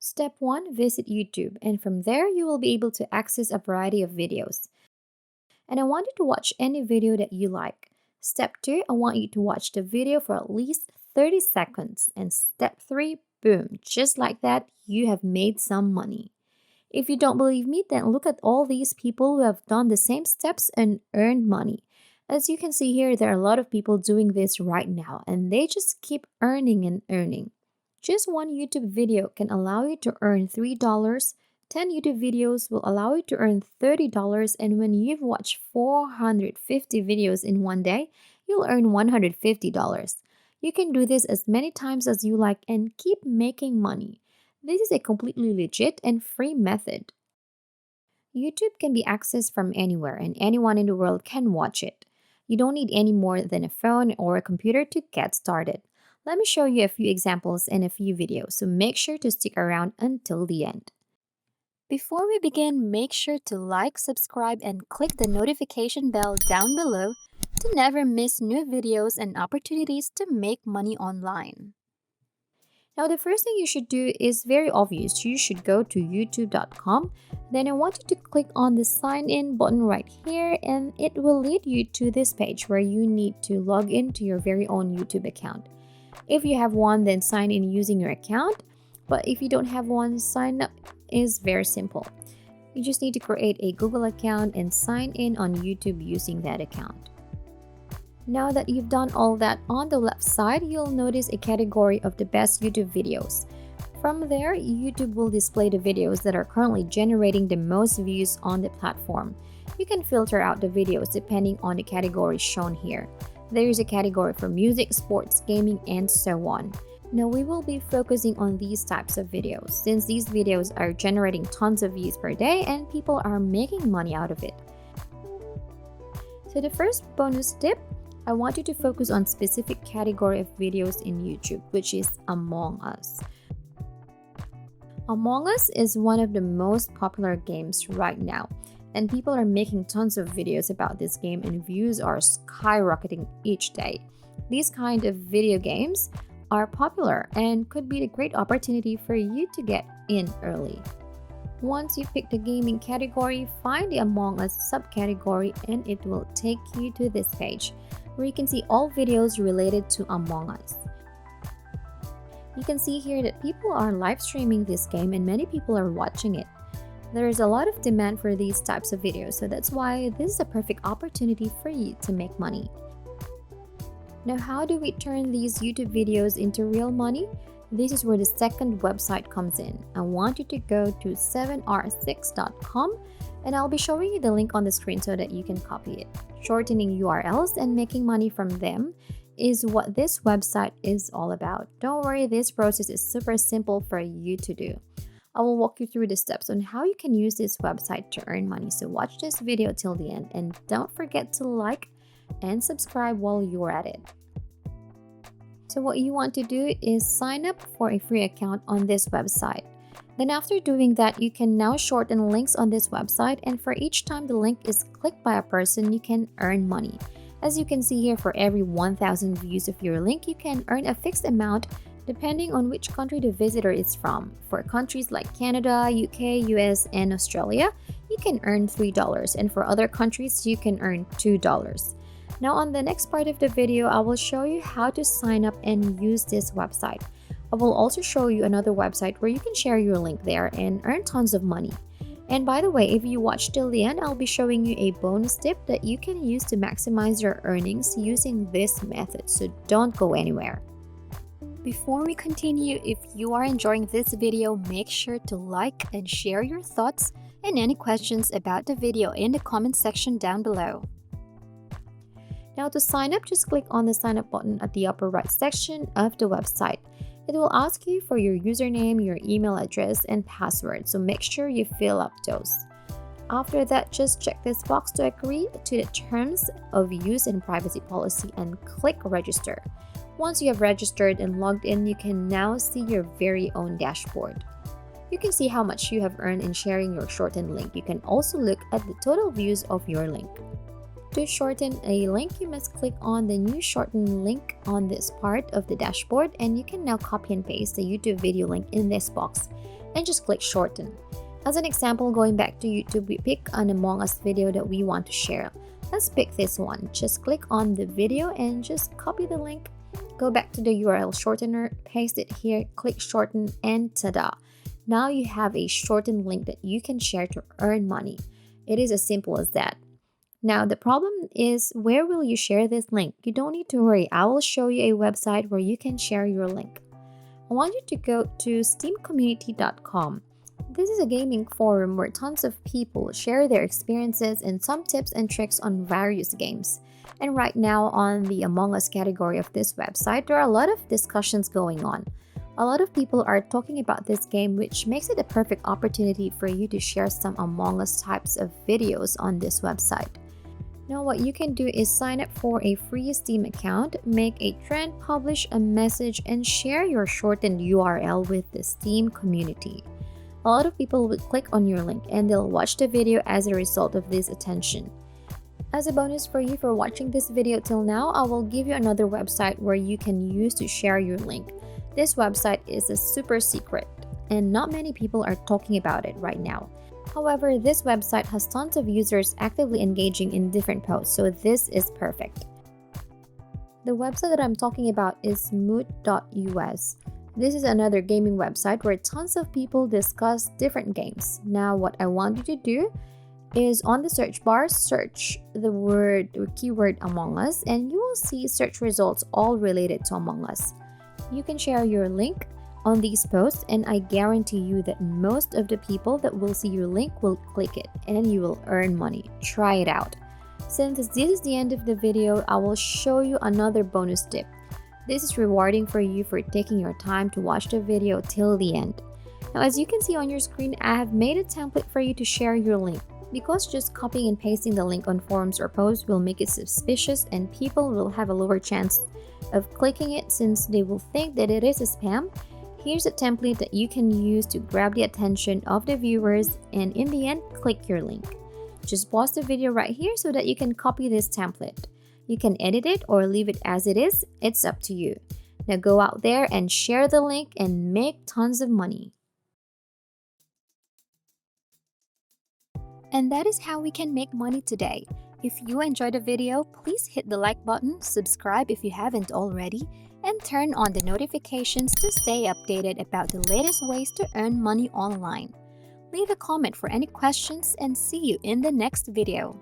Step 1, visit YouTube, and from there you will be able to access a variety of videos. And I want you to watch any video that you like. Step 2, I want you to watch the video for at least 30 seconds. And step 3, boom, just like that, you have made some money. If you don't believe me, then look at all these people who have done the same steps and earned money. As you can see here, there are a lot of people doing this right now, and they just keep earning and earning. Just one YouTube video can allow you to earn $3. 10 YouTube videos will allow you to earn $30, and when you've watched 450 videos in one day, you'll earn $150. You can do this as many times as you like and keep making money. This is a completely legit and free method. YouTube can be accessed from anywhere, and anyone in the world can watch it. You don't need any more than a phone or a computer to get started. Let me show you a few examples and a few videos, so make sure to stick around until the end. Before we begin, make sure to like, subscribe, and click the notification bell down below to never miss new videos and opportunities to make money online. Now, the first thing you should do is very obvious. You should go to youtube.com. Then I want you to click on the sign in button right here, and it will lead you to this page where you need to log into your very own YouTube account. If you have one, then sign in using your account. But if you don't have one, sign up is very simple. You just need to create a Google account and sign in on YouTube using that account. Now that you've done all that, on the left side, you'll notice a category of the best YouTube videos. From there, YouTube will display the videos that are currently generating the most views on the platform. You can filter out the videos depending on the category shown here. There is a category for music, sports, gaming, and so on. Now we will be focusing on these types of videos since these videos are generating tons of views per day and people are making money out of it. So the first bonus tip, I want you to focus on specific category of videos in YouTube, which is Among Us. Among Us is one of the most popular games right now, and people are making tons of videos about this game and views are skyrocketing each day. These kind of video games are popular and could be a great opportunity for you to get in early. Once you pick the gaming category, find the Among Us subcategory and it will take you to this page where you can see all videos related to Among Us. You can see here that people are live streaming this game and many people are watching it. There is a lot of demand for these types of videos, so that's why this is a perfect opportunity for you to make money. Now, how do we turn these YouTube videos into real money? This is where the second website comes in. I want you to go to 7r6.com and I'll be showing you the link on the screen so that you can copy it. Shortening URLs and making money from them is what this website is all about. Don't worry, this process is super simple for you to do. I will walk you through the steps on how you can use this website to earn money. So watch this video till the end and don't forget to like and subscribe while you're at it. So what you want to do is sign up for a free account on this website. Then after doing that, you can now shorten links on this website, and for each time the link is clicked by a person, you can earn money. As you can see here, for every 1,000 views of your link, you can earn a fixed amount depending on which country the visitor is from. For countries like Canada, UK, US, and Australia, you can earn $3, and for other countries, you can earn $2. Now on the next part of the video, I will show you how to sign up and use this website. I will also show you another website where you can share your link there and earn tons of money. And by the way, if you watch till the end, I'll be showing you a bonus tip that you can use to maximize your earnings using this method, so don't go anywhere. Before we continue, if you are enjoying this video, make sure to like and share your thoughts and any questions about the video in the comment section down below. Now to sign up, just click on the sign up button at the upper right section of the website. It will ask you for your username, your email address, and password, so make sure you fill up those. After that, just check this box to agree to the terms of use and privacy policy and click register. Once you have registered and logged in, you can now see your very own dashboard. You can see how much you have earned in sharing your shortened link. You can also look at the total views of your link. To shorten a link, you must click on the new shortened link on this part of the dashboard, and you can now copy and paste the YouTube video link in this box and just click shorten. As an example, going back to YouTube, we pick an Among Us video that we want to share. Let's pick this one. Just click on the video and just copy the link. Go back to the URL shortener, paste it here, click shorten, and ta-da! Now you have a shortened link that you can share to earn money. It is as simple as that. Now the problem is, where will you share this link? You don't need to worry. I will show you a website where you can share your link. I want you to go to steamcommunity.com. This is a gaming forum where tons of people share their experiences and some tips and tricks on various games. And right now on the Among Us category of this website, there are a lot of discussions going on. A lot of people are talking about this game, which makes it a perfect opportunity for you to share some Among Us types of videos on this website. Now what you can do is sign up for a free Steam account, make a trend, publish a message, and share your shortened URL with the Steam community. A lot of people will click on your link and they'll watch the video as a result of this attention. As a bonus for you for watching this video till now, I will give you another website where you can use to share your link. This website is a super secret and not many people are talking about it right now. However, this website has tons of users actively engaging in different posts, so this is perfect. The website that I'm talking about is mood.us. This is another gaming website where tons of people discuss different games. Now what I want you to do is on the search bar, search the word or keyword Among Us, and you will see search results all related to Among Us. You can share your link on these posts and I guarantee you that most of the people that will see your link will click it and you will earn money. Try it out. Since this is the end of the video, I will show you another bonus tip. This is rewarding for you for taking your time to watch the video till the end. Now as you can see on your screen, I have made a template for you to share your link. Because just copying and pasting the link on forums or posts will make it suspicious and people will have a lower chance of clicking it since they will think that it is a spam, here's a template that you can use to grab the attention of the viewers and in the end, click your link. Just pause the video right here so that you can copy this template. You can edit it or leave it as it is, it's up to you. Now go out there and share the link and make tons of money. And that is how we can make money today. If you enjoyed the video, please hit the like button, subscribe if you haven't already, and turn on the notifications to stay updated about the latest ways to earn money online. Leave a comment for any questions and see you in the next video.